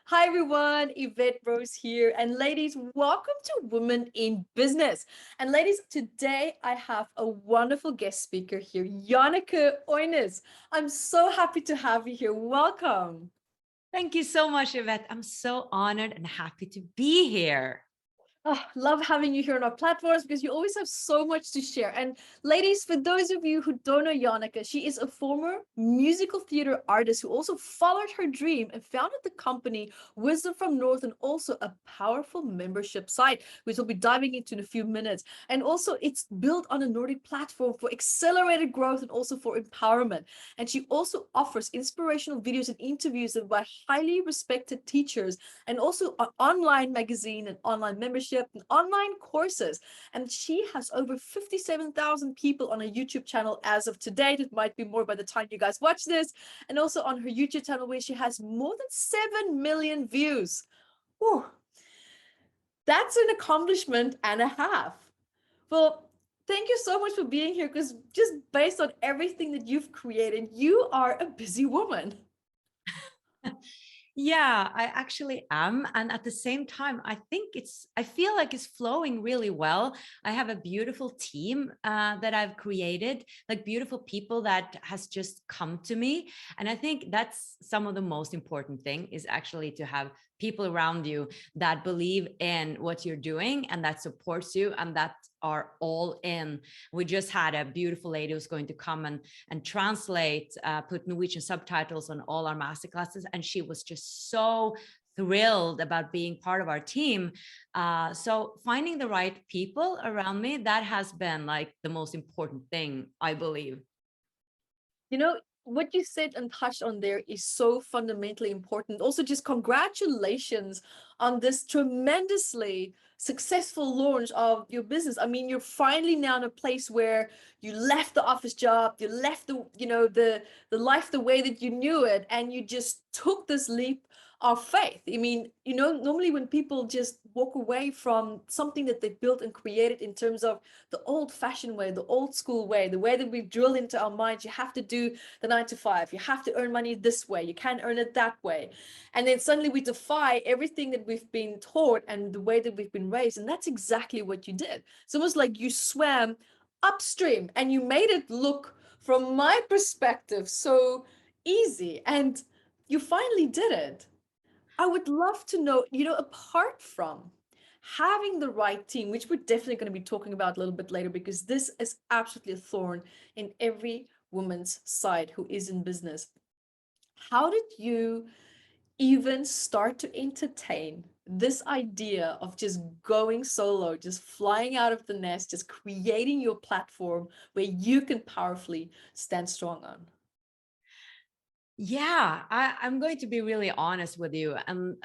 Hi everyone, Evette Rose here. And ladies, welcome to Women in Business. And ladies, today I have a wonderful guest speaker here, Jannecke Øinæs. I'm so happy to have you here. Welcome. Thank you so much, Evette. I'm so honored and happy to be here. Oh, love having you here on our platforms because you always have so much to share. And ladies, for those of you who don't know Jannecke, she is a former musical theater artist who also followed her dream and founded the company Wisdom from North, and also a powerful membership site, which we'll be diving into in a few minutes. And also it's built on a Nordic platform for accelerated growth and also for empowerment. And she also offers inspirational videos and interviews by highly respected teachers, and also an online magazine and online membership and online courses. And she has over 57,000 people on a YouTube channel as of today. It might be more by the time you guys watch this. And also on her YouTube channel, where she has more than 7 million views. Whew. That's an accomplishment and a half. Well, thank you so much for being here, because just based on everything that you've created, you are a busy woman. Yeah, I actually am. And at the same time, I feel like it's flowing really well. I have a beautiful team that I've created, like beautiful people that has just come to me. And I think that's some of the most important thing, is actually to have people around you that believe in what you're doing and that supports you and that are all in. We just had a beautiful lady who's going to come and translate, put Norwegian subtitles on all our masterclasses, and she was just so thrilled about being part of our team. So finding the right people around me, that has been like the most important thing, I believe. You know, what you said and touched on there is so fundamentally important. Also, just congratulations on this tremendously successful launch of your business. I mean, you're finally now in a place where you left the office job, you left the life the way that you knew it, and you just took this leap of faith. I mean, normally when people just walk away from something that they built and created in terms of the old-fashioned way, the old school way, the way that we've drilled into our minds, you have to do the 9 to 5, you have to earn money this way, you can't earn it that way. And then suddenly we defy everything that we've been taught and the way that we've been raised. And that's exactly what you did. It's almost like you swam upstream and you made it look, from my perspective, so easy. And you finally did it. I would love to know, apart from having the right team, which we're definitely going to be talking about a little bit later, because this is absolutely a thorn in every woman's side who is in business. How did you even start to entertain this idea of just going solo, just flying out of the nest, just creating your platform where you can powerfully stand strong on? Yeah, I'm going to be really honest with you and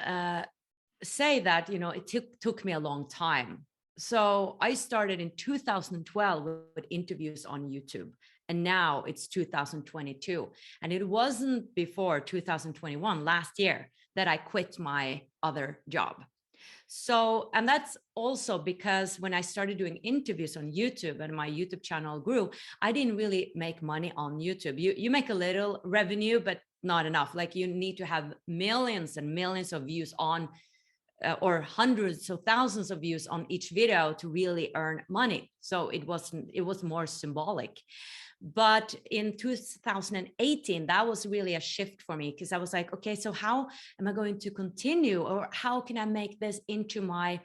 say that, it took me a long time. So I started in 2012 with interviews on YouTube, and now it's 2022. And it wasn't before 2021, last year, that I quit my other job. So, and that's also because when I started doing interviews on YouTube and my YouTube channel grew, I didn't really make money on YouTube. You make a little revenue, but not enough. Like, you need to have millions and millions of views on or hundreds of thousands of views on each video to really earn money. So it was more symbolic. But in 2018, that was really a shift for me, because I was like, okay, so how am I going to continue, or how can I make this into my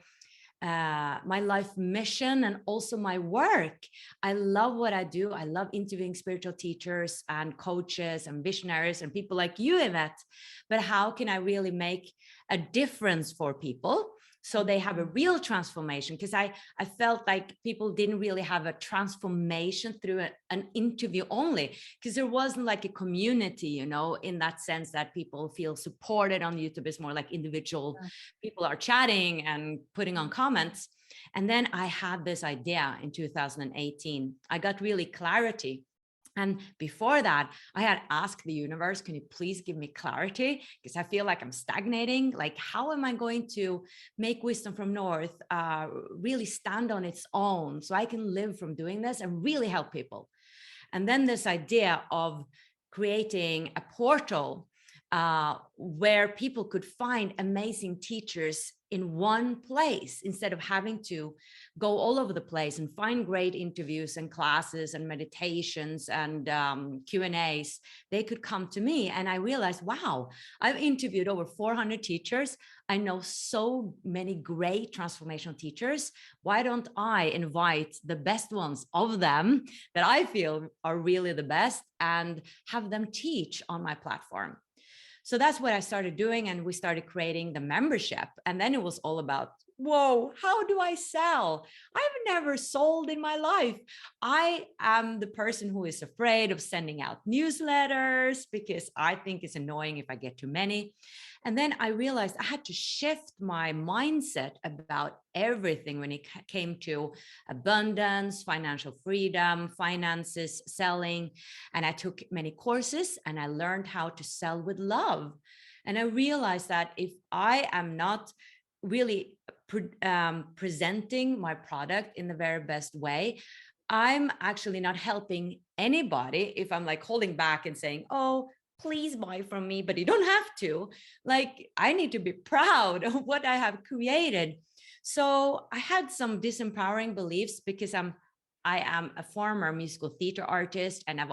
life mission and also my work? I love what I do. I love interviewing spiritual teachers and coaches and visionaries and people like you, Evette. But how can I really make a difference for people so they have a real transformation? Because I felt like people didn't really have a transformation through an interview only, because there wasn't like a community, in that sense, that people feel supported on YouTube. Is more like individual people are chatting and putting on comments. And then I had this idea in 2018. I got really clarity. And before that, I had asked the universe, can you please give me clarity? Because I feel like I'm stagnating. Like, how am I going to make Wisdom from North really stand on its own so I can live from doing this and really help people? And then this idea of creating a portal where people could find amazing teachers in one place instead of having to go all over the place and find great interviews and classes and meditations and Q&As. They could come to me, and I realized, wow, I've interviewed over 400 teachers. I know so many great transformational teachers. Why don't I invite the best ones of them that I feel are really the best and have them teach on my platform? So that's what I started doing, and we started creating the membership. And then it was all about, whoa, how do I sell? I've never sold in my life. I am the person who is afraid of sending out newsletters because I think it's annoying if I get too many. And then I realized I had to shift my mindset about everything when it came to abundance, financial freedom, finances, selling. And I took many courses and I learned how to sell with love. And I realized that if I am not really presenting my product in the very best way, I'm actually not helping anybody if I'm like holding back and saying, oh, please buy from me, but you don't have to. Like, I need to be proud of what I have created. So I had some disempowering beliefs because I am a former musical theater artist, and I've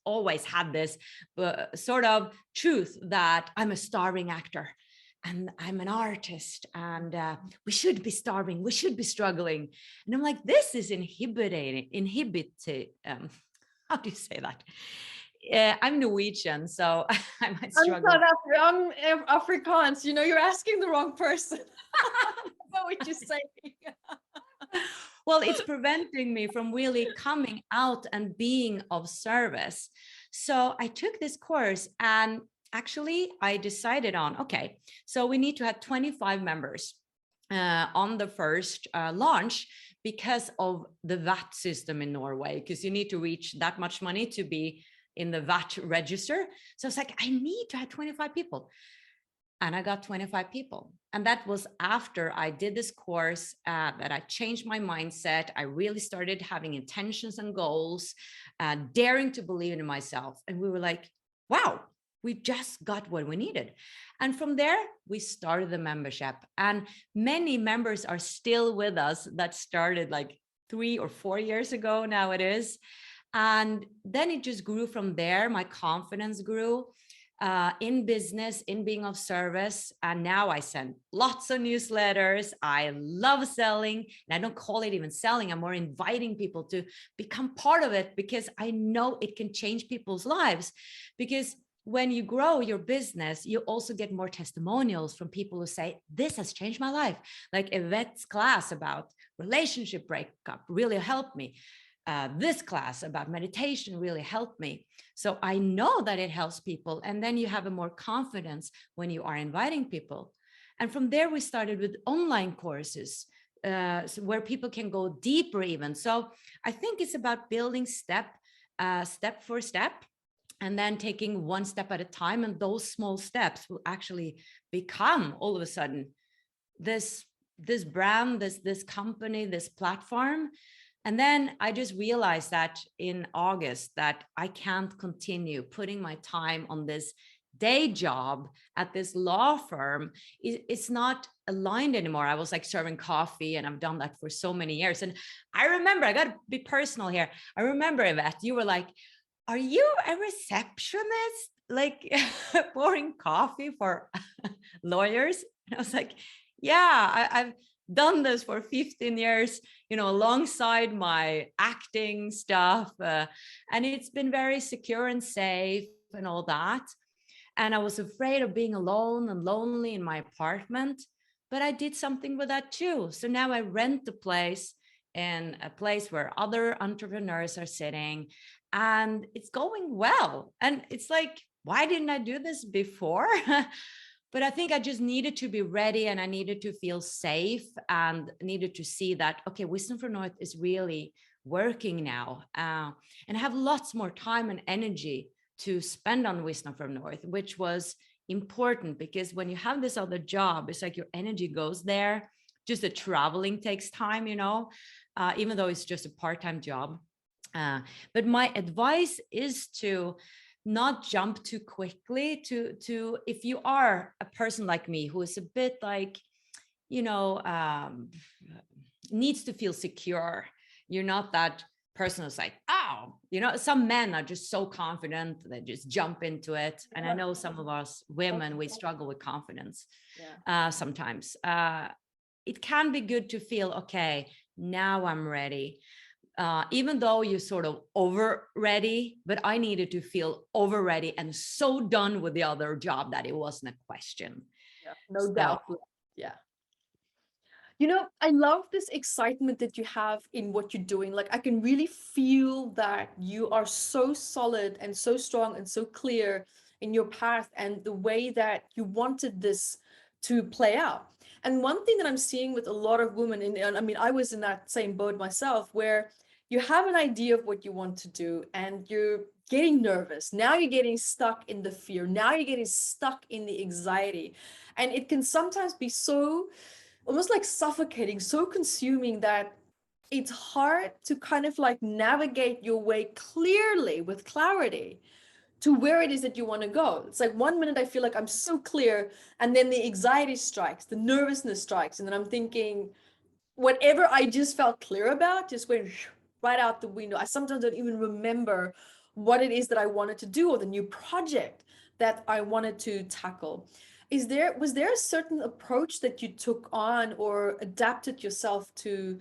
always had this sort of truth that I'm a starving actor and I'm an artist, and we should be starving, we should be struggling. And I'm like, this is inhibiting, how do you say that? I'm Norwegian, so I might struggle. I'm Afrikaans. You know, you're asking the wrong person. What would you say? Well, it's preventing me from really coming out and being of service. So I took this course, and actually I decided on, okay, so we need to have 25 members on the first launch because of the VAT system in Norway, because you need to reach that much money to be in the VAT register. So it's like, I need to have 25 people. And I got 25 people. And that was after I did this course, that I changed my mindset. I really started having intentions and goals, daring to believe in myself. And we were like, wow, we just got what we needed. And from there, we started the membership. And many members are still with us that started like 3 or 4 years ago now it is. And then it just grew from there. My confidence grew in business, in being of service. And now I send lots of newsletters. I love selling. And I don't call it even selling. I'm more inviting people to become part of it because I know it can change people's lives. Because when you grow your business, you also get more testimonials from people who say, this has changed my life. Like Evette's class about relationship breakup really helped me. This class about meditation really helped me. So I know that it helps people. And then you have a more confidence when you are inviting people. And from there, we started with online courses where people can go deeper even. So I think it's about building step for step, and then taking one step at a time. And those small steps will actually become all of a sudden this brand, this company, this platform. And then I just realized that in August that I can't continue putting my time on this day job at this law firm. It's not aligned anymore. I was like serving coffee, and I've done that for so many years. And I remember, I got to be personal here. I remember, Evette, you were like, are you a receptionist? Like pouring coffee for lawyers? And I was like, yeah, I've done this for 15 years, you know, alongside my acting stuff. And it's been very secure and safe and all that. And I was afraid of being alone and lonely in my apartment, but I did something with that too. So now I rent a place in a place where other entrepreneurs are sitting, and it's going well. And it's like, why didn't I do this before? But I think I just needed to be ready, and I needed to feel safe, and needed to see that, okay, Wisdom from North is really working now. And I have lots more time and energy to spend on Wisdom from North, which was important because when you have this other job, it's like your energy goes there. Just the traveling takes time, you know, even though it's just a part-time job. But my advice is to not jump too quickly to if you are a person like me who is a bit like, needs to feel secure. You're not that person who's like, oh, some men are just so confident, they just jump into it. And I know some of us women, we struggle with confidence sometimes. It can be good to feel, okay, now I'm ready. Even though you're sort of over ready, but I needed to feel over ready and so done with the other job that it wasn't a question. Yeah, no doubt. Yeah. I love this excitement that you have in what you're doing. Like, I can really feel that you are so solid and so strong and so clear in your path and the way that you wanted this to play out. And one thing that I'm seeing with a lot of women, and I mean, I was in that same boat myself, where you have an idea of what you want to do and you're getting nervous. Now you're getting stuck in the fear. Now you're getting stuck in the anxiety. And it can sometimes be so almost like suffocating, so consuming that it's hard to kind of like navigate your way clearly with clarity to where it is that you want to go. It's like one minute I feel like I'm so clear, and then the anxiety strikes, the nervousness strikes, and then I'm thinking, whatever I just felt clear about just went right out the window. I sometimes don't even remember what it is that I wanted to do or the new project that I wanted to tackle. Was there a certain approach that you took on or adapted yourself to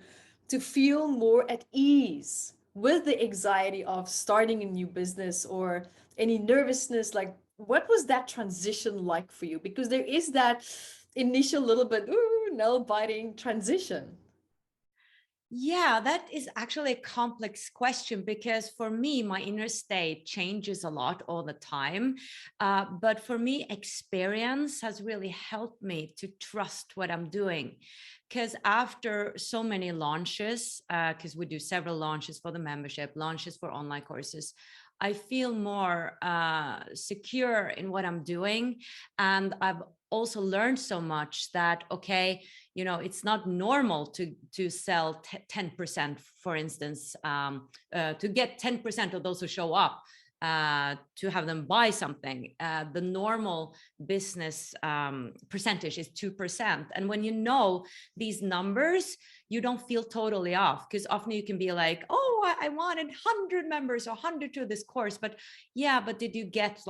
feel more at ease with the anxiety of starting a new business or any nervousness? Like, what was that transition like for you? Because there is that initial little bit, nail biting transition. Yeah, that is actually a complex question because for me, my inner state changes a lot all the time. But for me, experience has really helped me to trust what I'm doing. Because after so many launches, because we do several launches for the membership, launches for online courses, I feel more secure in what I'm doing. And I've also learned so much that, okay, it's not normal to sell 10%, for instance, to get 10% of those who show up, to have them buy something. The normal business percentage is 2%. And when you know these numbers, you don't feel totally off, because often you can be like, oh, I wanted 100 members or 100 to this course, but yeah, but did you get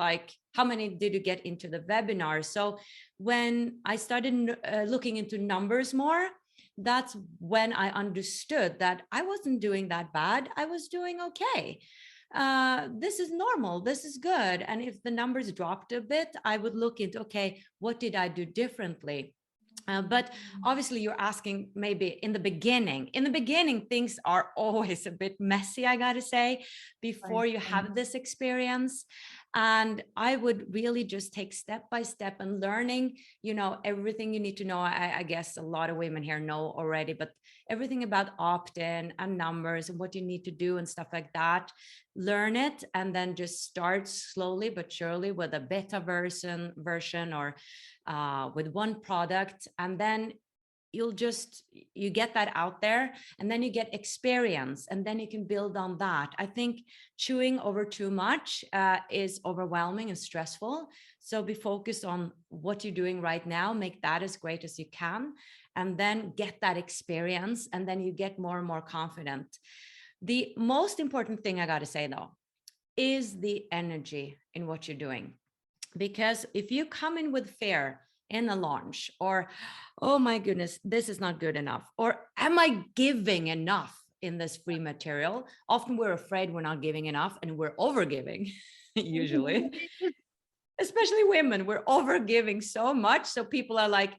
how many did you get into the webinar? So when I started looking into numbers more, that's when I understood that I wasn't doing that bad. I was doing okay. This is normal. This is good. And if the numbers dropped a bit, I would look into, okay, what did I do differently? But obviously you're asking maybe in the beginning. In the beginning, things are always a bit messy, I gotta say, before you have this experience. And I would really just take step by step and learning, everything you need to know. I guess a lot of women here know already, but everything about opt-in and numbers and what you need to do and stuff like that, learn it, and then just start slowly but surely with a beta version or with one product, and then you get that out there, and then you get experience, and then you can build on that. I think chewing over too much is overwhelming and stressful. So be focused on what you're doing right now, make that as great as you can, and then get that experience, and then you get more and more confident. The most important thing I got to say though is the energy in what you're doing. Because if you come in with fear in a launch, or, oh my goodness, this is not good enough, or am I giving enough in this free material? Often we're afraid we're not giving enough, and we're overgiving usually. Especially women, we're overgiving so much. So people are like,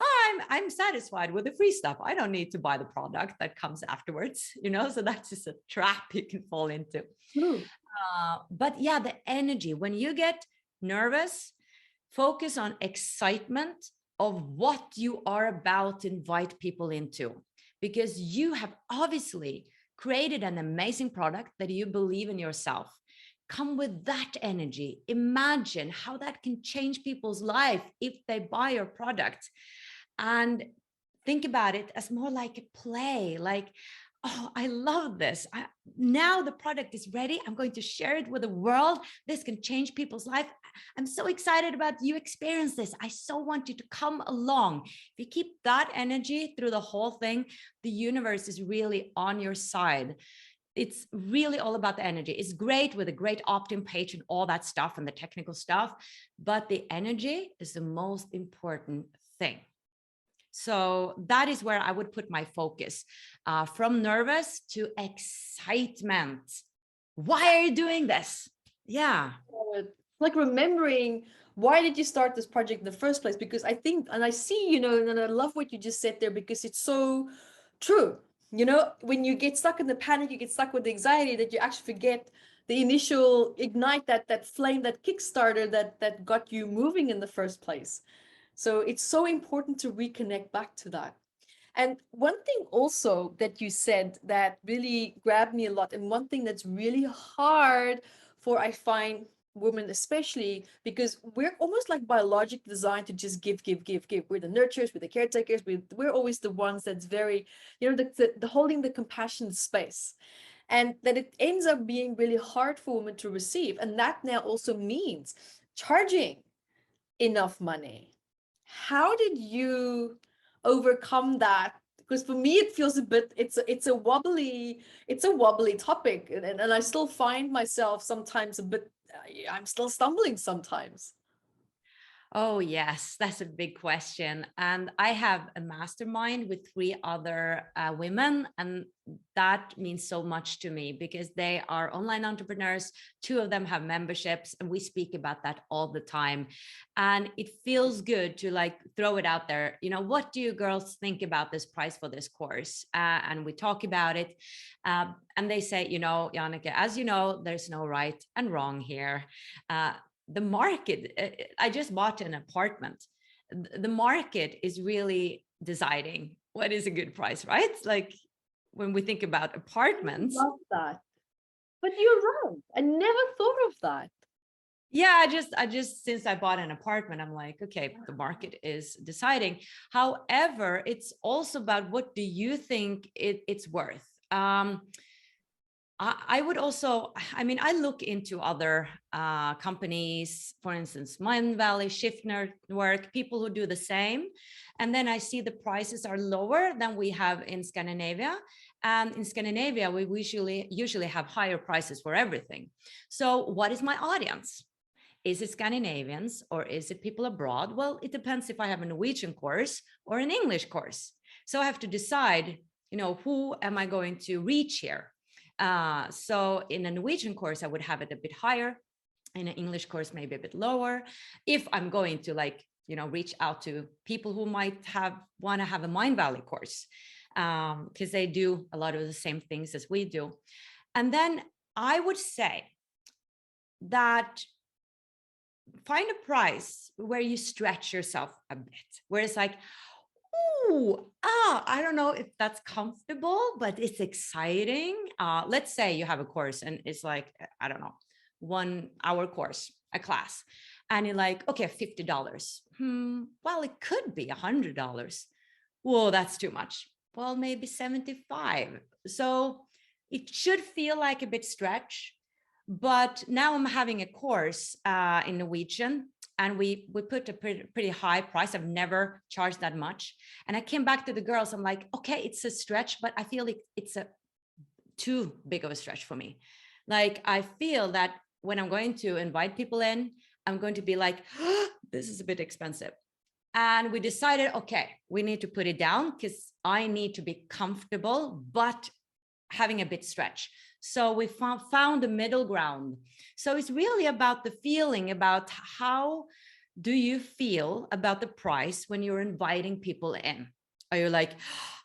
oh, I'm satisfied with the free stuff. I don't need to buy the product that comes afterwards, so that's just a trap you can fall into. But yeah, the energy, when you get nervous, focus on excitement of what you are about to invite people into, because you have obviously created an amazing product that you believe in yourself. Come with that energy. Imagine how that can change people's life if they buy your product. And think about it as more like a play. Like, oh, I love this. Now the product is ready. I'm going to share it with the world. This can change people's life. I'm so excited about you experience this. I so want you to come along. If you keep that energy through the whole thing, the universe is really on your side. It's really all about the energy. It's great with a great opt-in page and all that stuff and the technical stuff, but the energy is the most important thing. So that is where I would put my focus, from nervous to excitement. Why are you doing this? Yeah. Like remembering, why did you start this project in the first place? Because I think, and I see, you know, and I love what you just said there, because it's so true. You know, when you get stuck in the panic, you get stuck with the anxiety, that you actually forget the initial ignite, that flame, that Kickstarter that got you moving in the first place. So it's so important to reconnect back to that. And one thing also that you said that really grabbed me a lot, and one thing that's really hard for, I find, women especially, because we're almost like biologically designed to just give. We're the nurturers, we're the caretakers, we're always the ones that's very, you know, the holding the compassion space. And that it ends up being really hard for women to receive. And that now also means charging enough money. How did you overcome that? Because for me, it feels a bit, it's a wobbly topic. And I still find myself sometimes a bit, I'm still stumbling sometimes. Oh, yes, that's a big question. And I have a mastermind with 3 other women, and that means so much to me because they are online entrepreneurs. 2 of them have memberships, and we speak about that all the time. And it feels good to like throw it out there. You know, what do you girls think about this price for this course? And we talk about it. And they say, you know, Jannecke, as you know, there's no right and wrong here. The market, I just bought an apartment. The market is really deciding what is a good price, right? Like when we think about apartments. I love that. But you're right. I never thought of that. Yeah, I just since I bought an apartment, I'm like, okay, the market is deciding. However, it's also about what do you think it's worth. I would also, I mean, I look into other companies, for instance, Mind Valley, Shift Network, people who do the same. And then I see the prices are lower than we have in Scandinavia. And in Scandinavia, we usually have higher prices for everything. So what is my audience? Is it Scandinavians or is it people abroad? Well, it depends if I have a Norwegian course or an English course. So I have to decide, you know, who am I going to reach here? So in a Norwegian course, I would have it a bit higher. In an English course, maybe a bit lower. If I'm going to like, you know, reach out to people who might want to have a Mind Valley course, because they do a lot of the same things as we do. And then I would say that find a price where you stretch yourself a bit, where it's like, I don't know if that's comfortable, but it's exciting. Let's say you have a course and it's like, I don't know, 1 hour course, a class, and you're like, okay, $50. Well, it could be $100. Whoa, that's too much. Well, maybe 75. So it should feel like a bit stretch. But now I'm having a course in Norwegian, and we put a pretty high price. I've never charged that much. And I came back to the girls. I'm like, okay, it's a stretch, but I feel like it's a too big of a stretch for me. Like, I feel that when I'm going to invite people in, I'm going to be like, oh, this is a bit expensive. And we decided, okay, we need to put it down because I need to be comfortable, but having a bit stretch. So we found the middle ground. So it's really about the feeling, about how do you feel about the price when you're inviting people in? Are you like,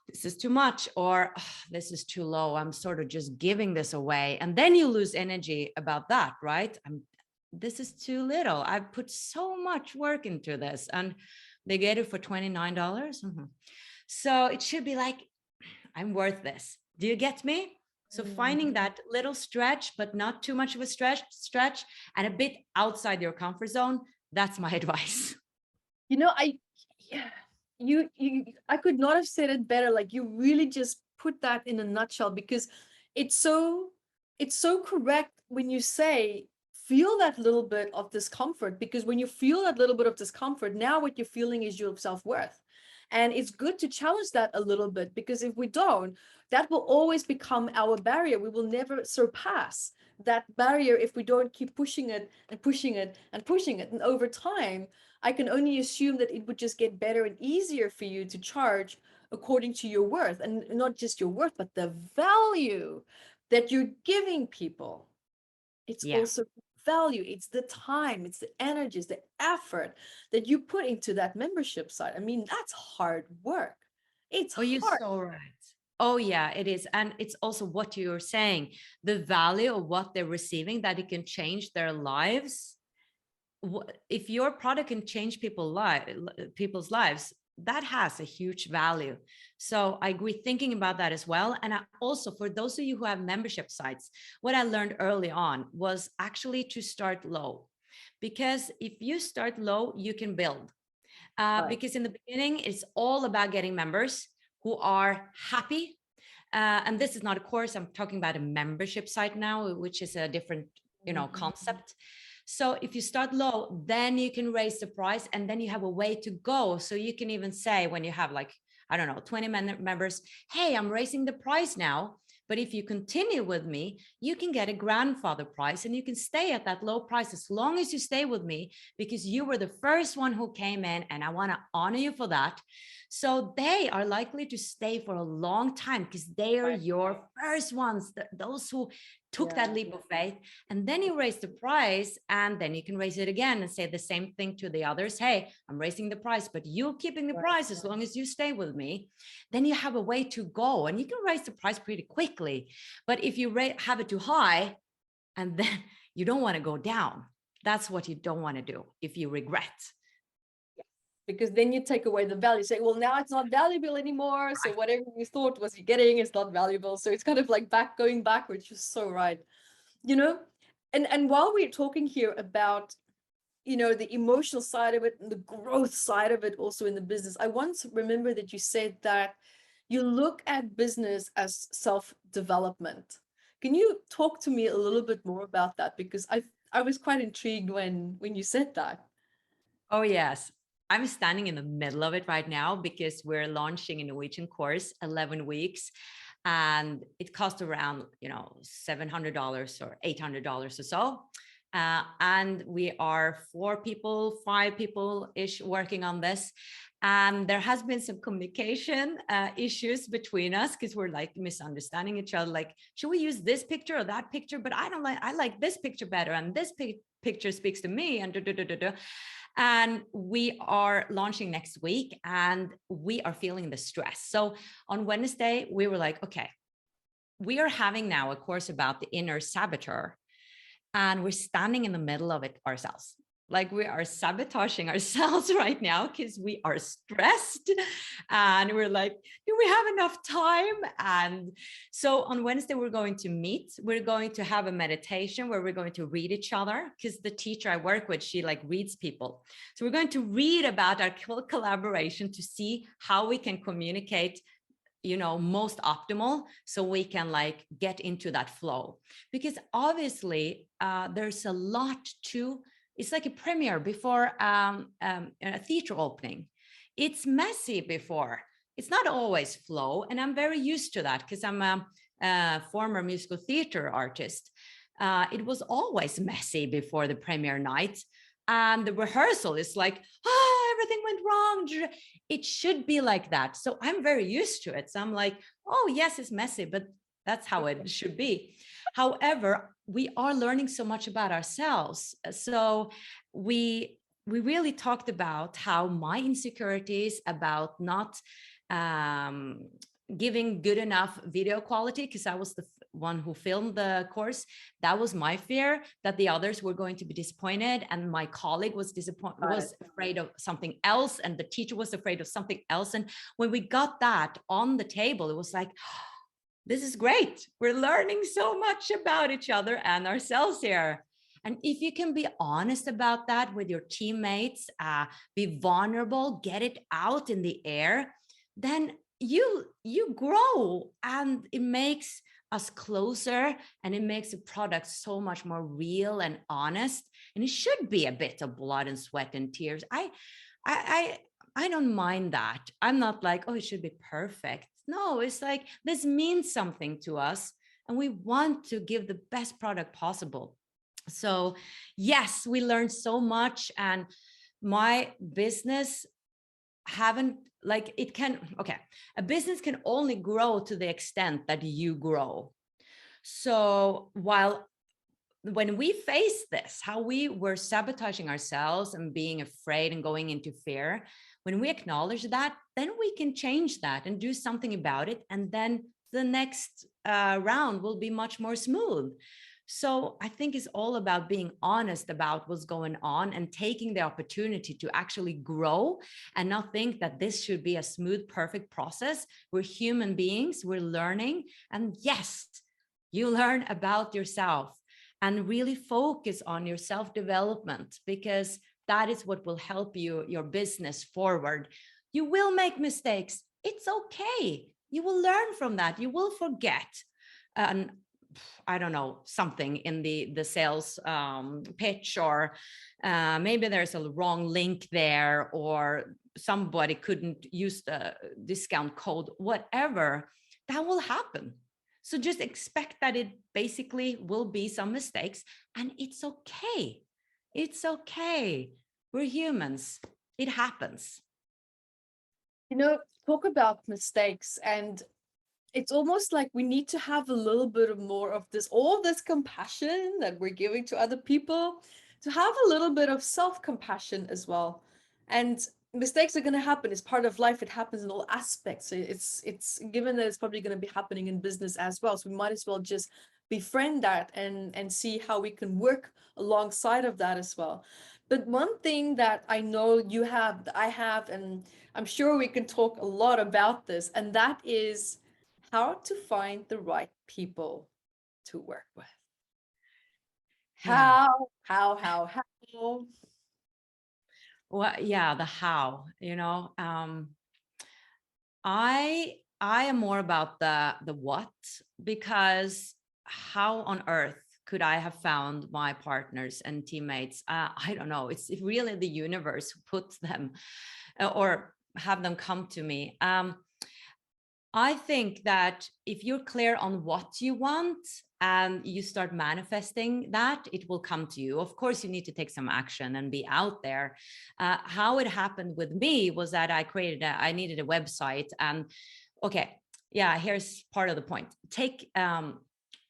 this is too much, or this is too low, I'm sort of just giving this away? And then you lose energy about that, right? This is too little. I've put so much work into this, and they get it for $29. So it should be like, I'm worth this. Do you get me? So finding that little stretch, but not too much of a stretch, and a bit outside your comfort zone. That's my advice. You know, I could not have said it better. Like, you really just put that in a nutshell, because it's so correct when you say feel that little bit of discomfort, because when you feel that little bit of discomfort, now what you're feeling is your self-worth. And it's good to challenge that a little bit, because if we don't, that will always become our barrier. We will never surpass that barrier if we don't keep pushing it and pushing it and pushing it. And over time, I can only assume that it would just get better and easier for you to charge according to your worth, and not just your worth, but the value that you're giving people. It's Yeah. also value, it's the time, it's the energies, the effort that you put into that membership site. I mean, that's hard work. It's Oh, you're hard. so right. Oh, yeah, it is. And it's also what you're saying, the value of what they're receiving, that it can change their lives. If your product can change people's lives, that has a huge value. So I agree, thinking about that as well. And also, for those of you who have membership sites, what I learned early on was actually to start low. Because if you start low, you can build. Right. Because in the beginning, it's all about getting members who are happy. And this is not a course, I'm talking about a membership site now, which is a different, concept. So if you start low, then you can raise the price, and then you have a way to go. So you can even say, when you have like, I don't know, 20 members, hey, I'm raising the price now. But if you continue with me, you can get a grandfather price, and you can stay at that low price as long as you stay with me, because you were the first one who came in, and I want to honor you for that. So they are likely to stay for a long time, because they are your first ones, those who took that leap of faith. And then you raise the price, and then you can raise it again and say the same thing to the others. Hey, I'm raising the price, but you're keeping the price as long as you stay with me. Then you have a way to go, and you can raise the price pretty quickly. But if you have it too high, and then you don't want to go down, that's what you don't want to do if you regret. Because then you take away the value, say, well, now it's not valuable anymore. Right. So whatever you thought was you getting is not valuable. So it's kind of like going backwards. You're so right. And while we're talking here about, the emotional side of it and the growth side of it also in the business, I once remember that you said that you look at business as self-development. Can you talk to me a little bit more about that? Because I was quite intrigued when you said that. Oh, yes. I'm standing in the middle of it right now, because we're launching a Norwegian course, 11 weeks, and it costs around, $700 or $800 or so. And we are 5 people-ish working on this. And there has been some communication issues between us, because we're like misunderstanding each other. Like, should we use this picture or that picture? But I like this picture better, and this picture speaks to me, and And we are launching next week, and we are feeling the stress. So on Wednesday, we were like, okay, we are having now a course about the inner saboteur, and we're standing in the middle of it ourselves. Like, we are sabotaging ourselves right now, because we are stressed, and we're like, do we have enough time? And so on Wednesday, we're going to meet. We're going to have a meditation where we're going to read each other, because the teacher I work with, she like reads people. So we're going to read about our collaboration to see how we can communicate most optimal, so we can like get into that flow. Because obviously there's a lot to, it's like a premiere before a theater opening. It's messy before. It's not always flow. And I'm very used to that, because I'm a former musical theater artist. It was always messy before the premiere night. And the rehearsal is like, everything went wrong. It should be like that. So I'm very used to it. So I'm like, oh, yes, it's messy, but that's how it should be. However, we are learning so much about ourselves. So we really talked about how my insecurities about not giving good enough video quality, because I was the one who filmed the course. That was my fear, that the others were going to be disappointed, and my colleague was afraid of something else, and the teacher was afraid of something else. And when we got that on the table, it was like, this is great. We're learning so much about each other and ourselves here. And if you can be honest about that with your teammates, be vulnerable, get it out in the air, then you grow, and it makes us closer, and it makes the product so much more real and honest. And it should be a bit of blood and sweat and tears. I don't mind that. I'm not like, oh, it should be perfect. No, it's like, this means something to us, and we want to give the best product possible. So yes, we learned so much, and my business haven't, like, it can, okay, a business can only grow to the extent that you grow. So when we face this, how we were sabotaging ourselves and being afraid and going into fear, when we acknowledge that, then we can change that and do something about it. And then the next round will be much more smooth. So I think it's all about being honest about what's going on and taking the opportunity to actually grow, and not think that this should be a smooth, perfect process. We're human beings, we're learning. And yes, you learn about yourself, and really focus on your self-development, because that is what will help your business forward. You will make mistakes. It's okay. You will learn from that. You will forget. And I don't know, something in the sales pitch, or maybe there's a wrong link there, or somebody couldn't use the discount code, whatever, that will happen. So just expect that it basically will be some mistakes, and it's okay. It's okay. We're humans. It happens. Talk about mistakes, and it's almost like we need to have a little bit of more of all this compassion that we're giving to other people, to have a little bit of self-compassion as well. And mistakes are going to happen. It's part of life. It happens in all aspects. It's given that it's probably going to be happening in business as well. So we might as well just befriend that and see how we can work alongside of that as well. But one thing that I know you have, I have, and I'm sure we can talk a lot about this, and that is how to find the right people to work with. Yeah. How? Well, yeah, the how, I am more about the what, because how on earth could I have found my partners and teammates? I don't know. It's really the universe who puts them or have them come to me. I think that if you're clear on what you want and you start manifesting that, it will come to you. Of course, you need to take some action and be out there. How it happened with me was that I needed a website, and okay, yeah, here's part of the point.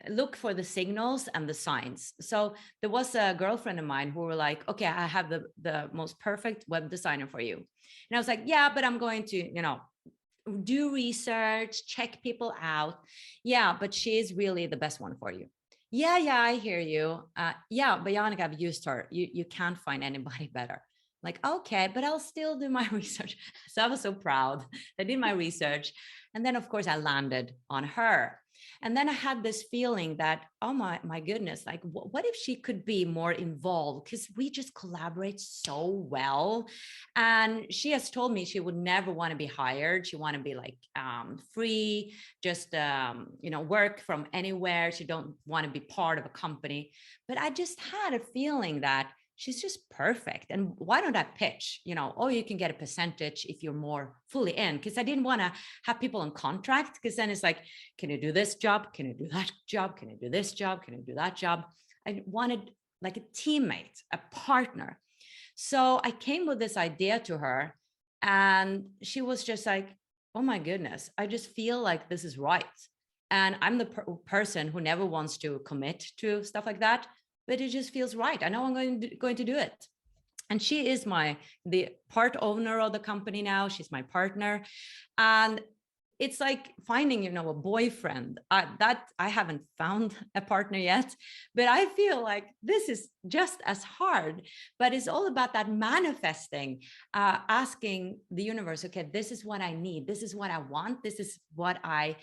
Look for the signals and the signs. So there was a girlfriend of mine who were like, okay, I have the most perfect web designer for you. And I was like, yeah, but I'm going to, do research, check people out. Yeah, but she's really the best one for you. Yeah, I hear you. Yeah, but Jannecke, I've used her. You can't find anybody better. Like, okay, but I'll still do my research. So I was so proud. I did my research. And then, of course, I landed on her. And then I had this feeling that, oh my goodness, like, what if she could be more involved? Because we just collaborate so well. And she has told me she would never want to be hired. She want to be like free, just, work from anywhere. She don't want to be part of a company. But I just had a feeling that she's just perfect. And why don't I pitch, oh, you can get a percentage if you're more fully in, because I didn't want to have people on contract, because then it's like, can you do this job? Can you do that job? Can you do this job? Can you do that job? I wanted like a teammate, a partner. So I came with this idea to her, and she was just like, oh my goodness, I just feel like this is right. And I'm the person who never wants to commit to stuff like that, but it just feels right. I know I'm going to do it. And she is the part owner of the company now. She's my partner. And it's like finding, a boyfriend. That I haven't found a partner yet, but I feel like this is just as hard. But it's all about that manifesting, asking the universe, okay, this is what I need. This is what I want. This is what I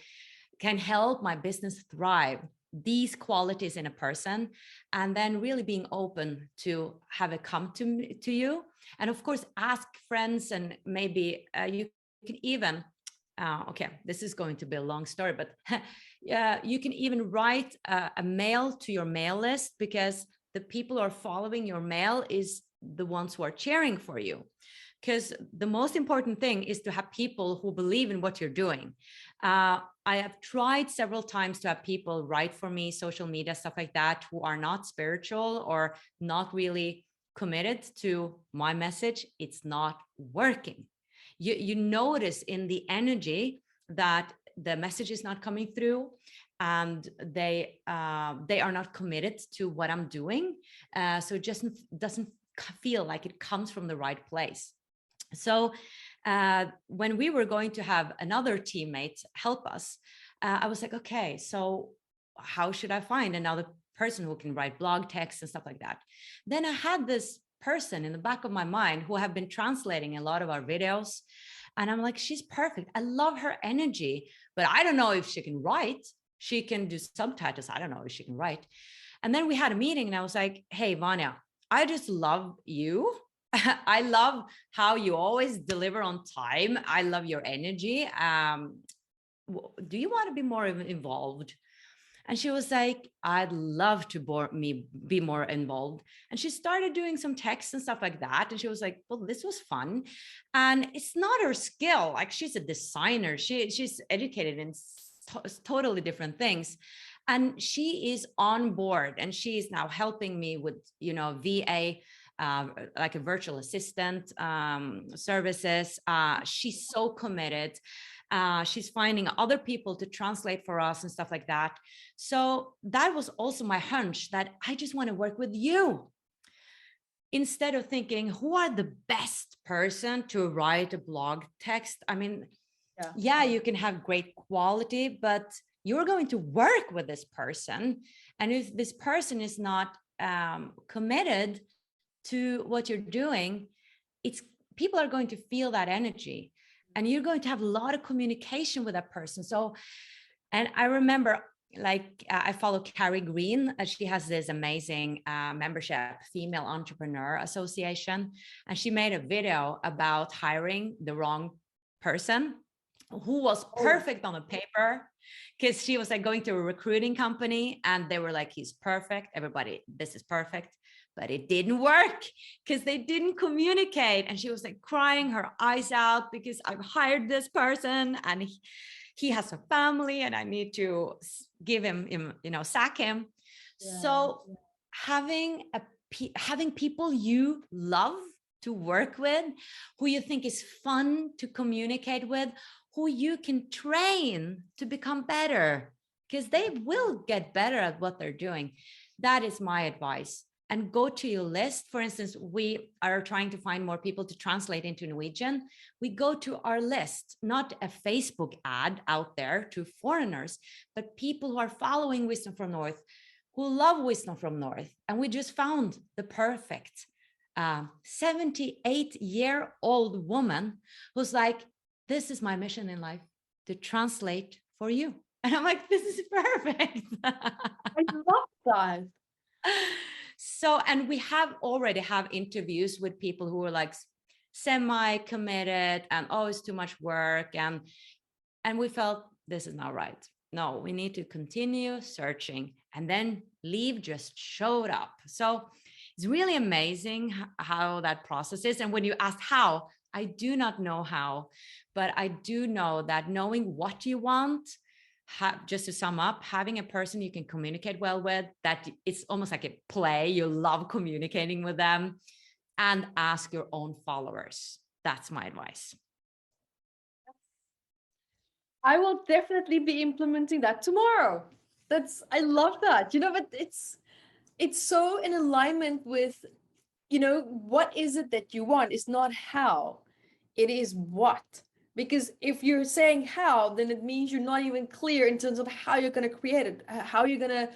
can help my business thrive. These qualities in a person, and then really being open to have it come to you. And of course, ask friends, and maybe you can even okay, this is going to be a long story, but yeah, you can even write a mail to your mail list, because the people who are following your mail is the ones who are cheering for you. Because the most important thing is to have people who believe in what you're doing. I have tried several times to have people write for me, social media, stuff like that, who are not spiritual or not really committed to my message. It's not working. You notice in the energy that the message is not coming through, and they are not committed to what I'm doing. So it just doesn't feel like it comes from the right place. So when we were going to have another teammate help us, I was like, okay, so how should I find another person who can write blog texts and stuff like that? Then I had this person in the back of my mind who have been translating a lot of our videos. And I'm like, she's perfect. I love her energy, but I don't know if she can write. She can do subtitles. I don't know if she can write. And then we had a meeting and I was like, hey, Vanya, I just love you. I love how you always deliver on time. I love your energy. Do you want to be more involved? And she was like, I'd love to be more involved. And she started doing some texts and stuff like that. And she was like, well, this was fun. And it's not her skill. Like, she's a designer. She's educated in totally different things. And she is on board, and she is now helping me with, VA, like a virtual assistant services. She's so committed. She's finding other people to translate for us and stuff like that. So that was also my hunch, that I just want to work with you. Instead of thinking, who are the best person to write a blog text? I mean, yeah, you can have great quality, but you're going to work with this person. And if this person is not committed to what you're doing, people are going to feel that energy, and you're going to have a lot of communication with that person. So, and I remember, like, I follow Carrie Green. She has this amazing membership, Female Entrepreneur Association, and she made a video about hiring the wrong person who was perfect on the paper, because she was like going to a recruiting company and they were like, he's perfect. Everybody, this is perfect. But it didn't work because they didn't communicate. And she was like crying her eyes out, because I've hired this person and he has a family and I need to give him, sack him. Yeah. So having people you love to work with, who you think is fun to communicate with, who you can train to become better, because they will get better at what they're doing. That is my advice. And go to your list. For instance, we are trying to find more people to translate into Norwegian. We go to our list, not a Facebook ad out there to foreigners, but people who are following Wisdom from North, who love Wisdom from North. And we just found the perfect 78-year-old woman who's like, this is my mission in life, to translate for you. And I'm like, this is perfect. I love that. So, and we already have interviews with people who are like semi-committed and, oh, it's too much work. And we felt this is not right. No, we need to continue searching. And then Leave just showed up. So it's really amazing how that process is. And when you asked how, I do not know how, but I do know that knowing what you want, just to sum up, having a person you can communicate well with, that it's almost like a play, you love communicating with them, and ask your own followers. That's my advice. I will definitely be implementing that tomorrow. I love that, but it's so in alignment with, what is it that you want? It's not how, it is what. Because if you're saying how, then it means you're not even clear in terms of how you're going to create it, how you're going to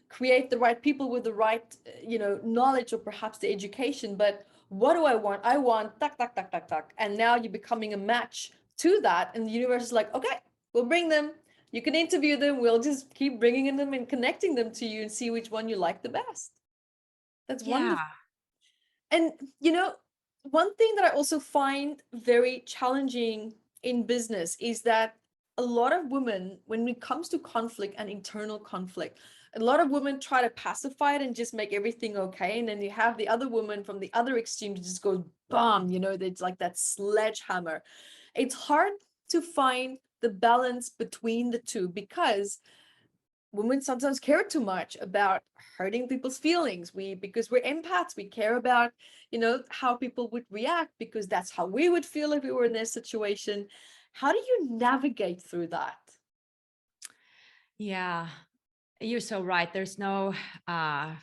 create the right people with the right, knowledge, or perhaps the education. But what do I want? I want tuck, tuck, tuck, tuck, tuck. And now you're becoming a match to that. And the universe is like, okay, we'll bring them. You can interview them. We'll just keep bringing them and connecting them to you and see which one you like the best. That's wonderful. And, one thing that I also find very challenging in business is that a lot of women, when it comes to conflict and internal conflict, a lot of women try to pacify it and just make everything okay. And then you have the other woman from the other extreme to just go bam, you know, it's like that sledgehammer. It's hard to find the balance between the two, because women sometimes care too much about hurting people's feelings. Because we're empaths, we care about, you know, how people would react, because that's how we would feel if we were in their situation. How do you navigate through that? Yeah, you're so right. There's no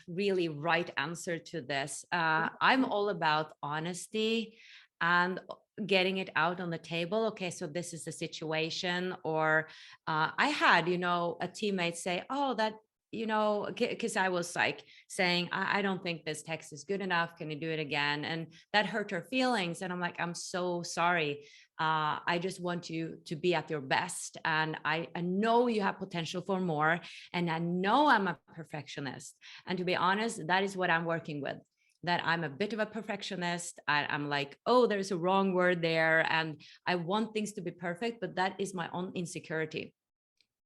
really right answer to this. I'm all about honesty and getting it out on the table. Okay, so this is the situation. Or I had, you know, a teammate say, oh, that, you know, because I was like saying, I don't think this text is good enough. Can you do it again? And that hurt her feelings. And I'm like, I'm so sorry. I just want you to be at your best. And I know you have potential for more. And I know I'm a perfectionist. And to be honest, that is what I'm working with. That I'm a bit of a perfectionist. I'm like, oh, there's a wrong word there. And I want things to be perfect, but that is my own insecurity.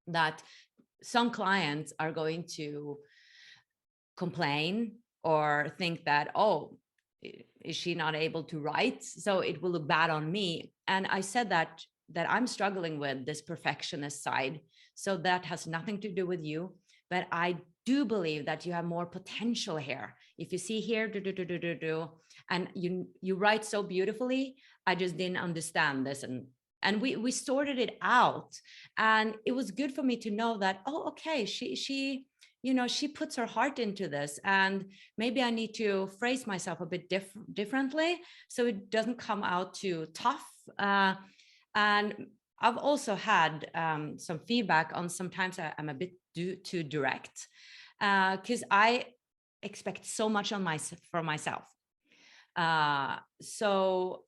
That some clients are going to complain or think that, oh, is she not able to write? So it will look bad on me. And I said that I'm struggling with this perfectionist side. So that has nothing to do with you. But I do believe that you have more potential here. If you see here, and you write so beautifully, I just didn't understand this. And we sorted it out. And it was good for me to know that, oh, okay, she you know, she puts her heart into this, and maybe I need to phrase myself a bit differently so it doesn't come out too tough. And I've also had some feedback on sometimes I'm a bit too direct, because I expect so much from myself. So,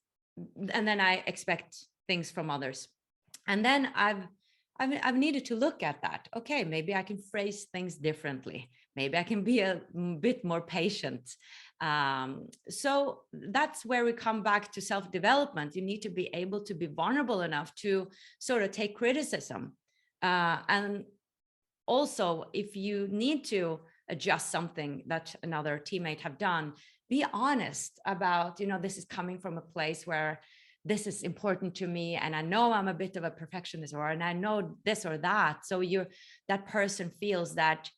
and then I expect things from others. And then I've needed to look at that. Okay, maybe I can phrase things differently. Maybe I can be a bit more patient. So that's where we come back to self-development. You need to be able to be vulnerable enough to sort of take criticism. And also, if you need to adjust something that another teammate have done, be honest about, you know, this is coming from a place where this is important to me, and I know I'm a bit of a perfectionist, and I know this or that. So that person feels that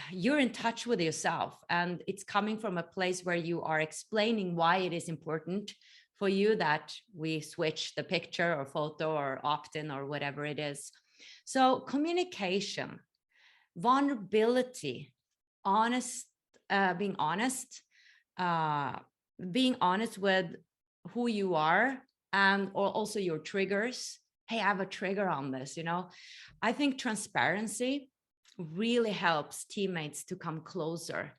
you're in touch with yourself, and it's coming from a place where you are explaining why it is important for you that we switch the picture or photo or opt-in or whatever it is. So communication, vulnerability, being honest with who you are, and or also your triggers. Hey, I have a trigger on this, you know. I think transparency really helps teammates to come closer.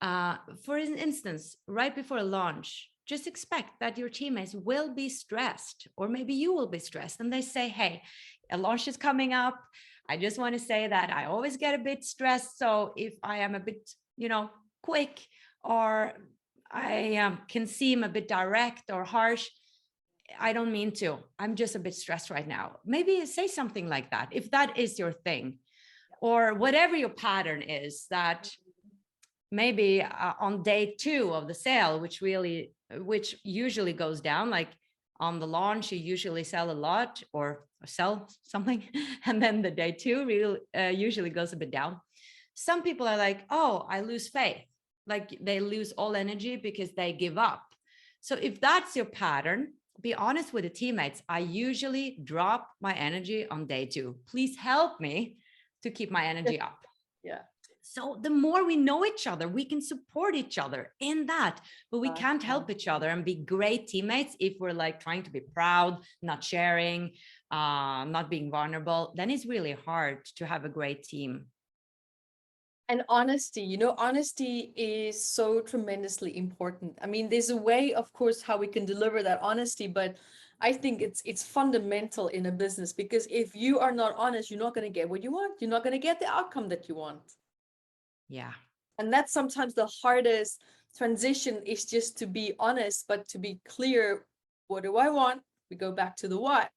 For instance, right before a launch, just expect that your teammates will be stressed, or maybe you will be stressed, and they say, hey, a launch is coming up. I just want to say that I always get a bit stressed. So if I am a bit, you know, quick, or I can seem a bit direct or harsh, I don't mean to. I'm just a bit stressed right now. Maybe say something like that, if that is your thing, or whatever your pattern is. That maybe on day 2 of the sale, which usually goes down, like on the launch, you usually sell a lot or sell something, and then the day 2 usually goes a bit down. Some people are like, oh, I lose faith. Like they lose all energy because they give up. So if that's your pattern, be honest with the teammates. I usually drop my energy on day 2. Please help me to keep my energy up. Yeah. So the more we know each other, we can support each other in that, but we can't help each other and be great teammates if we're like trying to be proud, not sharing, not being vulnerable. Then it's really hard to have a great team. And honesty, you know, honesty is so tremendously important. I mean, there's a way, of course, how we can deliver that honesty, but I think it's fundamental in a business, because if you are not honest, you're not going to get what you want. You're not going to get the outcome that you want. Yeah. And that's sometimes the hardest transition, is just to be honest, but to be clear. What do I want? We go back to the what.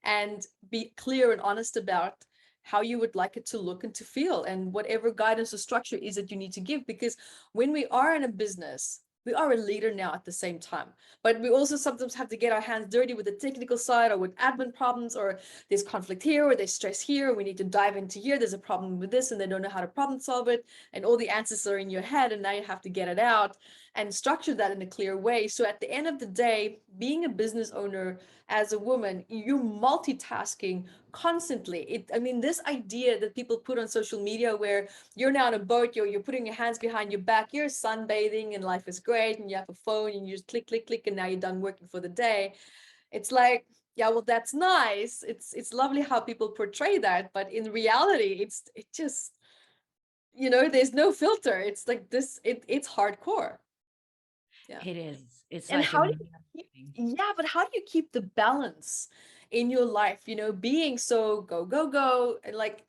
and be clear and honest about how you would like it to look and to feel, and whatever guidance or structure is that you need to give. Because when we are in a business, we are a leader now at the same time, but we also sometimes have to get our hands dirty with the technical side, or with admin problems, or there's conflict here, or there's stress here, we need to dive into here, there's a problem with this and they don't know how to problem solve it, and all the answers are in your head, and now you have to get it out and structure that in a clear way. So at the end of the day, being a business owner as a woman, you're multitasking constantly. I mean, this idea that people put on social media where you're now on a boat, you're putting your hands behind your back, you're sunbathing and life is great, and you have a phone and you just click, click, click, and now you're done working for the day. It's like, yeah, well, that's nice. It's lovely how people portray that, but in reality, it just, there's no filter. It's like this, it's hardcore. Yeah. It is. It's And like how do you but how do you keep the balance in your life, being so go, go, go, and like,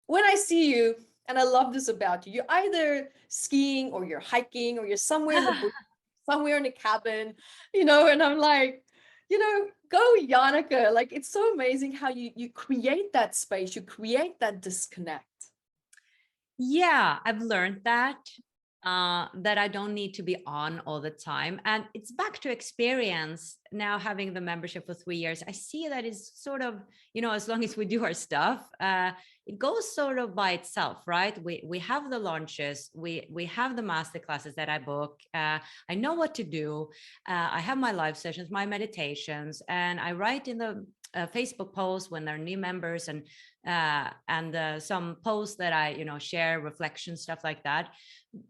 when I see you, and I love this about you, you're either skiing or you're hiking or you're somewhere in the bush, somewhere in a cabin, and I'm like, go Jannecke. Like, it's so amazing how you create that space, you create that disconnect. Yeah, I've learned that I don't need to be on all the time. And it's back to experience now, having the membership for 3 years. I see that it's sort of, as long as we do our stuff, it goes sort of by itself, right? We have the launches, we have the master classes that I book. I know what to do. I have my live sessions, my meditations, and I write in the Facebook posts when there are new members, and some posts that I share, reflections, stuff like that.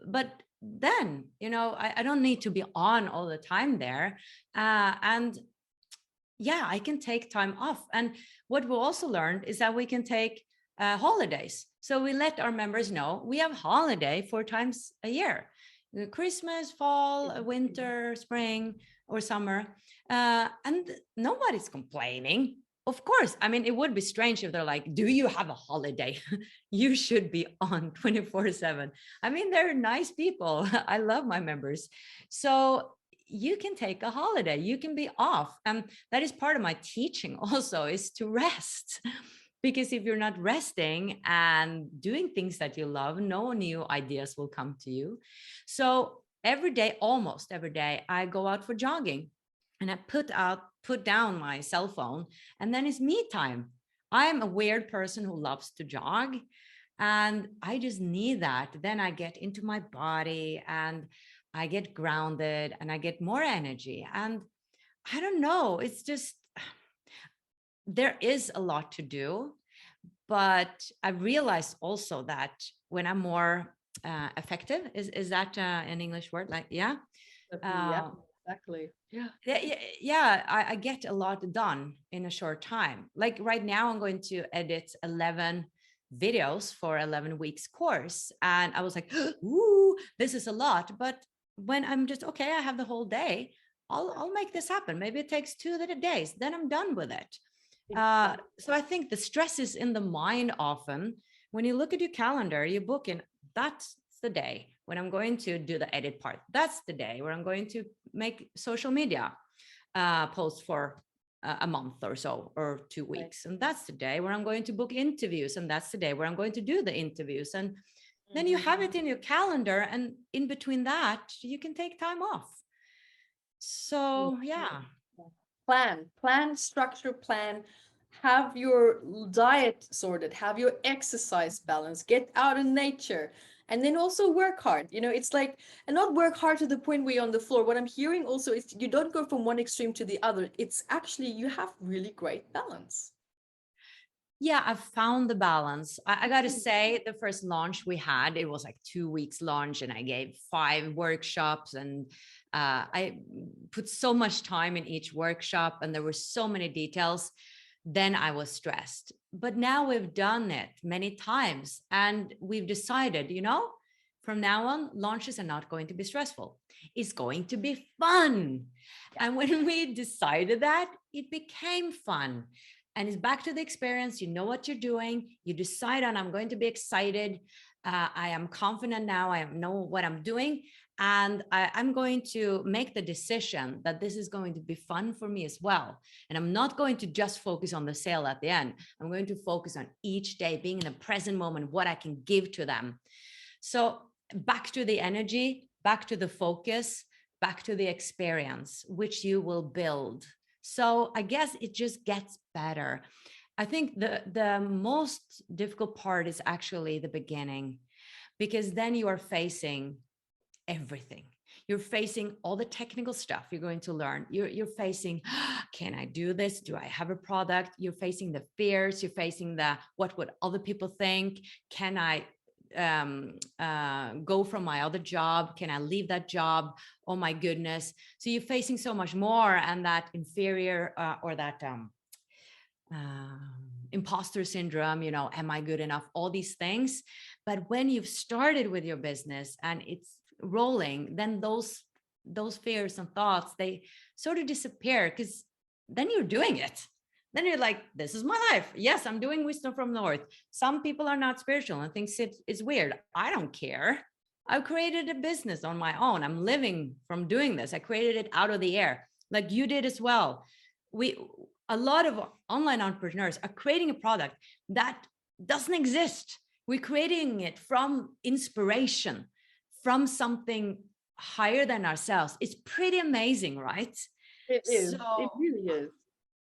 But then I don't need to be on all the time there, and yeah, I can take time off. And what we also learned is that we can take holidays. So we let our members know we have holiday 4 times a year: Christmas, fall, winter, spring, or summer, and nobody's complaining. Of course, I mean, it would be strange if they're like, do you have a holiday? You should be on 24/7. I mean, they're nice people. I love my members. So you can take a holiday, you can be off. And that is part of my teaching also, is to rest. Because if you're not resting and doing things that you love, no new ideas will come to you. So every day, almost every day, I go out for jogging, and I put down my cell phone, and then it's me time. I'm a weird person who loves to jog, and I just need that. Then I get into my body and I get grounded and I get more energy. And I don't know, it's just, there is a lot to do, but I realized also that when I'm more effective, is that an English word? Like, yeah. Yeah, exactly. Yeah, I get a lot done in a short time. Like right now, I'm going to edit 11 videos for 11 weeks course, and I was like, ooh, this is a lot. But when I'm just, okay, I have the whole day, I'll make this happen. Maybe it takes 2 days, then I'm done with it. So I think the stress is in the mind often. When you look at your calendar, you book in, that's the day when I'm going to do the edit part. That's the day where I'm going to make social media posts for a month or so, or 2 weeks. And that's the day where I'm going to book interviews. And that's the day where I'm going to do the interviews. And then you have it in your calendar. And in between that, you can take time off. So yeah. Plan, structure, plan, have your diet sorted, have your exercise balance, get out in nature, and then also work hard. It's like, and not work hard to the point where you're on the floor. What I'm hearing also is you don't go from one extreme to the other. It's actually, you have really great balance. Yeah, I've found the balance. I got to say, the first launch we had, it was like 2 weeks launch, and I gave 5 workshops, and I put so much time in each workshop, and there were so many details. Then I was stressed. But now we've done it many times, and we've decided, from now on, launches are not going to be stressful. It's going to be fun. Yeah. And when we decided that, it became fun. And it's back to the experience. You know what you're doing. You decide on, I'm going to be excited. I am confident now. I know what I'm doing. And I'm going to make the decision that this is going to be fun for me as well. And I'm not going to just focus on the sale at the end. I'm going to focus on each day, being in the present moment, what I can give to them. So back to the energy, back to the focus, back to the experience, which you will build. So I guess it just gets better. I think the most difficult part is actually the beginning, because then you are facing everything. You're facing all the technical stuff you're going to learn. You're facing, can I do this? Do I have a product? You're facing the fears. You're facing the, what would other people think? Can I go from my other job? Can I leave that job? Oh my goodness. So you're facing so much more, and that inferior or that imposter syndrome, you know, am I good enough? All these things. But when you've started with your business and it's rolling, then those fears and thoughts, they sort of disappear, because then you're doing it. Then you're like, this is my life. Yes, I'm doing Wisdom from North. Some people are not spiritual and think it's weird. I don't care. I've created a business on my own. I'm living from doing this. I created it out of the air, like you did as well. A lot of online entrepreneurs are creating a product that doesn't exist. We're creating it from inspiration, from something higher than ourselves. It's pretty amazing, right? It is. So, it really is.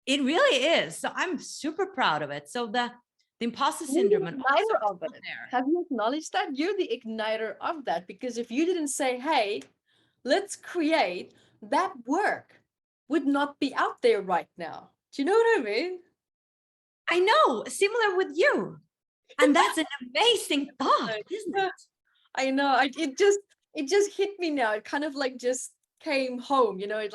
It really is. So I'm super proud of it. So the imposter You're the syndrome and also igniter of it. there. Have you acknowledged that? You're the igniter of that, because if you didn't say, hey, let's create, that work would not be out there right now. Do you know what I mean? I know, similar with you. And that's an amazing thought, isn't it? I know. It just hit me now. It kind of like just came home, you know, it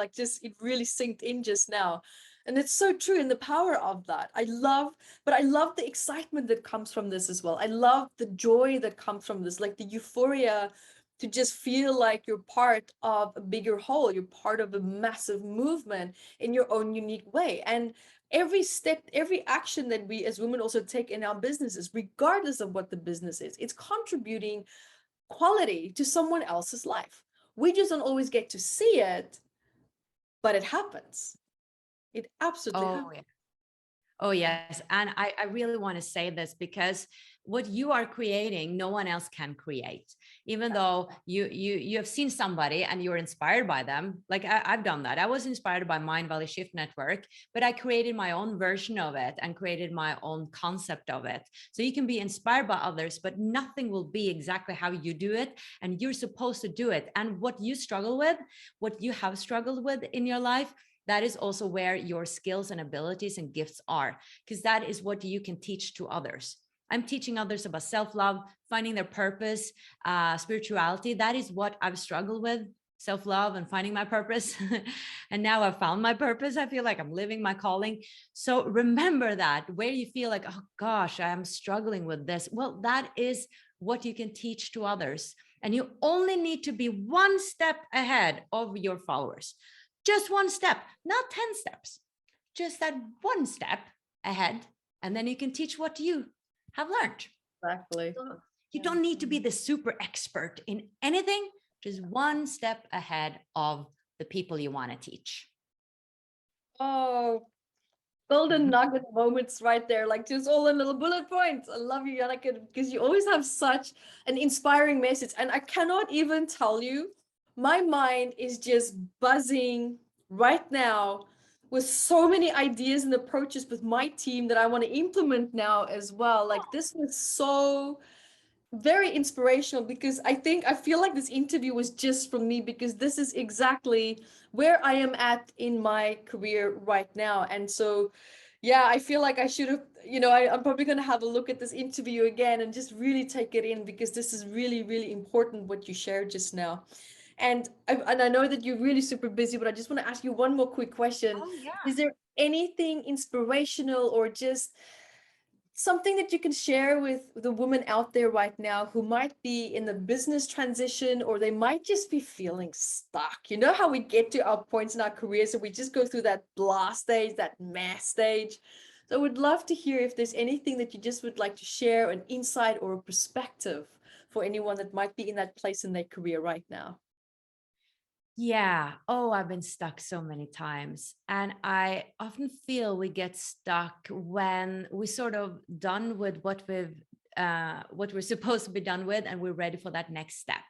really sinked in just now. And it's so true, in the power of that. I love the excitement that comes from this as well. I love the joy that comes from this, like the euphoria to just feel like you're part of a bigger whole. You're part of a massive movement in your own unique way. And every step, every action that we as women also take in our businesses, regardless of what the business is, it's contributing quality to someone else's life. We just don't always get to see it, but it happens. It absolutely happens. Yeah. Oh, yes. And I really want to say this, because what you are creating, no one else can create. Even though you have seen somebody and you're inspired by them. Like I've done that. I was inspired by Mind Valley Shift Network, but I created my own version of it and created my own concept of it. So you can be inspired by others, but nothing will be exactly how you do it. And you're supposed to do it. And what you struggle with, what you have struggled with in your life, that is also where your skills and abilities and gifts are, because that is what you can teach to others. I'm teaching others about self-love, finding their purpose, spirituality. That is what I've struggled with, self-love and finding my purpose. And now I've found my purpose. I feel like I'm living my calling. So remember that, where you feel like, oh gosh, I'm struggling with this. Well, that is what you can teach to others. And you only need to be one step ahead of your followers. Just one step, not 10 steps, just that one step ahead. And then you can teach what you have learned. Exactly. So you don't need to be the super expert in anything, just one step ahead of the people you want to teach. Oh, golden nugget moments right there, like just all in little bullet points. I love you, Jannecke, because you always have such an inspiring message. And I cannot even tell you, my mind is just buzzing right now with so many ideas and approaches with my team that I want to implement now as well. Like this was so very inspirational, because I feel like this interview was just for me, because this is exactly where I am at in my career right now. And so yeah, I feel like I should have, you know, I'm probably going to have a look at this interview again and just really take it in, because this is really, really important what you shared just now. And I know that you're really super busy, but I just want to ask you one more quick question. Oh, yeah. Is there anything inspirational or just something that you can share with the women out there right now who might be in the business transition, or they might just be feeling stuck? You know how we get to our points in our careers, so we just go through that blast stage, that mass stage. So I would love to hear if there's anything that you just would like to share, an insight or a perspective for anyone that might be in that place in their career right now. Yeah. Oh, I've been stuck so many times. And I often feel we get stuck when we sort of done with what we're supposed to be done with, and we're ready for that next step.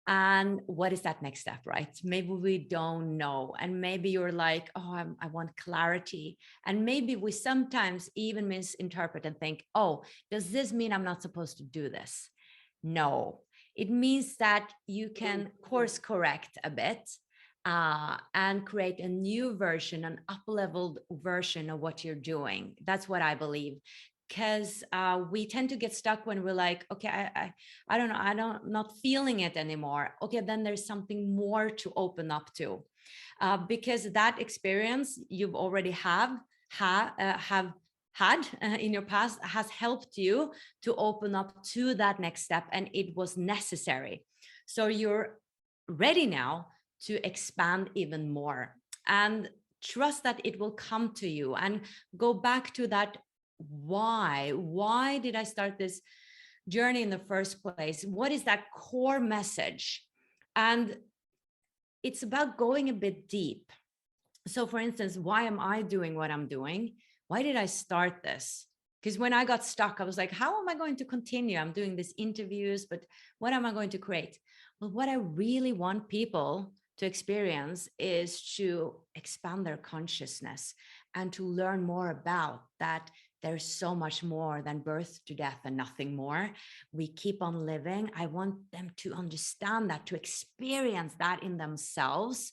And what is that next step, right? Maybe we don't know. And maybe you're like, oh, I want clarity. And maybe we sometimes even misinterpret and think, oh, does this mean I'm not supposed to do this? No, it means that you can course correct a bit and create a new version, an up-leveled version of what you're doing. That's what I believe. Because we tend to get stuck when we're like, okay, I don't know, not feeling it anymore. Okay, then there's something more to open up to, because that experience you've already have had in your past has helped you to open up to that next step, and it was necessary. So you're ready now to expand even more, and trust that it will come to you, and go back to that why did I start this journey in the first place? What is that core message? And it's about going a bit deep. So for instance, why am I doing what I'm doing? Why did I start this? Because when I got stuck, I was like, how am I going to continue? I'm doing these interviews, but what am I going to create? Well, what I really want people to experience is to expand their consciousness and to learn more about that. There's so much more than birth to death and nothing more. We keep on living. I want them to understand that, to experience that in themselves,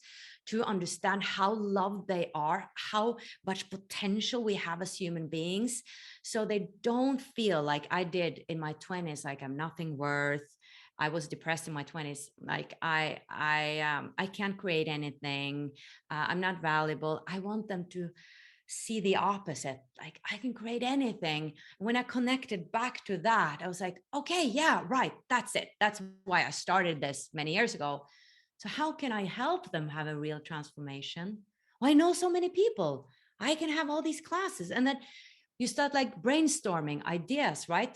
to understand how loved they are, how much potential we have as human beings, so they don't feel like I did in my 20s, like I'm nothing worth. I was depressed in my 20s, like I can't create anything. I'm not valuable. I want them to see the opposite, like I can create anything. When I connected back to that, I was like, okay, yeah, right, that's it. That's why I started this many years ago. So how can I help them have a real transformation? Well, I know so many people. I can have all these classes. And then you start like brainstorming ideas, right?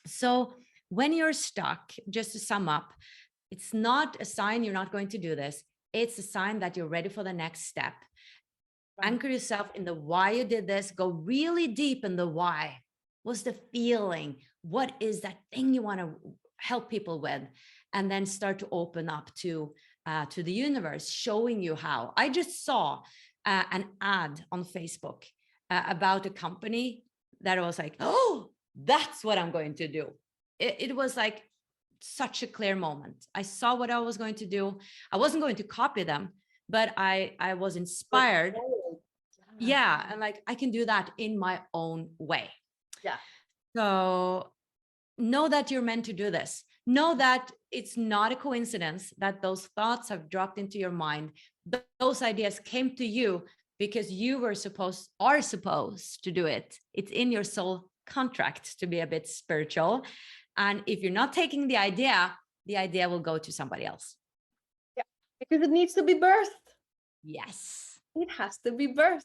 So when you're stuck, just to sum up, it's not a sign you're not going to do this. It's a sign that you're ready for the next step. Anchor yourself in the why you did this. Go really deep in the why. What's the feeling? What is that thing you want to help people with? And then start to open up to the universe, showing you how. I just saw an ad on Facebook about a company that I was like, oh, that's what I'm going to do. It was like such a clear moment. I saw what I was going to do. I wasn't going to copy them, but I was inspired. Yeah, and like I can do that in my own way. Yeah. So know that you're meant to do this. Know that it's not a coincidence that those thoughts have dropped into your mind. Those ideas came to you because you are supposed to do it. It's in your soul contract to be a bit spiritual. And if you're not taking the idea will go to somebody else. Yeah, because it needs to be birthed. Yes. It has to be birthed.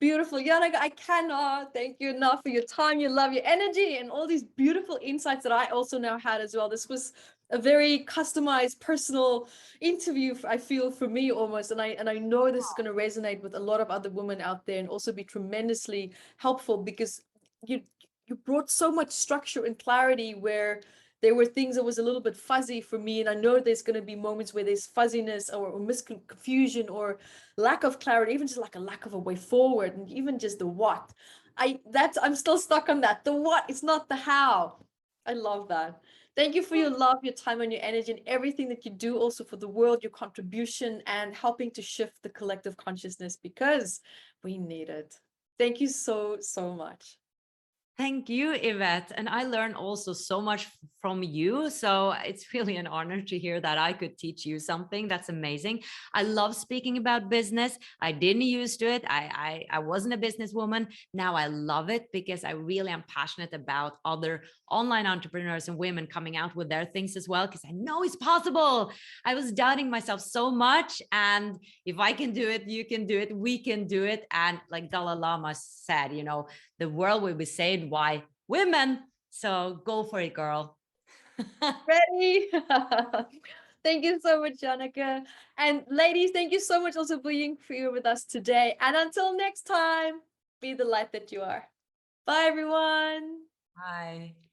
Beautiful. Jannecke, I cannot thank you enough for your time, your love, your energy, and all these beautiful insights that I also now had as well. This was a very customized, personal interview, I feel, for me almost. And I know this is going to resonate with a lot of other women out there and also be tremendously helpful, because you brought so much structure and clarity where there were things that was a little bit fuzzy for me. And I know there's going to be moments where there's fuzziness or confusion or lack of clarity, even just like a lack of a way forward, and even just the what. I'm still stuck on that. The what, it's not the how. I love that. Thank you for your love, your time, and your energy, and everything that you do also for the world, your contribution, and helping to shift the collective consciousness, because we need it. Thank you so, so much. Thank you, Evette. And I learned also so much from you. So it's really an honor to hear that I could teach you something. That's amazing. I love speaking about business. I didn't used to it. I wasn't a businesswoman. Now I love it because I really am passionate about other online entrepreneurs and women coming out with their things as well, because I know it's possible. I was doubting myself so much. And if I can do it, you can do it. We can do it. And like Dalai Lama said, you know, the world will be saved by women. So go for it, girl. Ready? Thank you so much, Jannecke. And ladies, thank you so much also for being here with us today. And until next time, be the light that you are. Bye, everyone. Bye.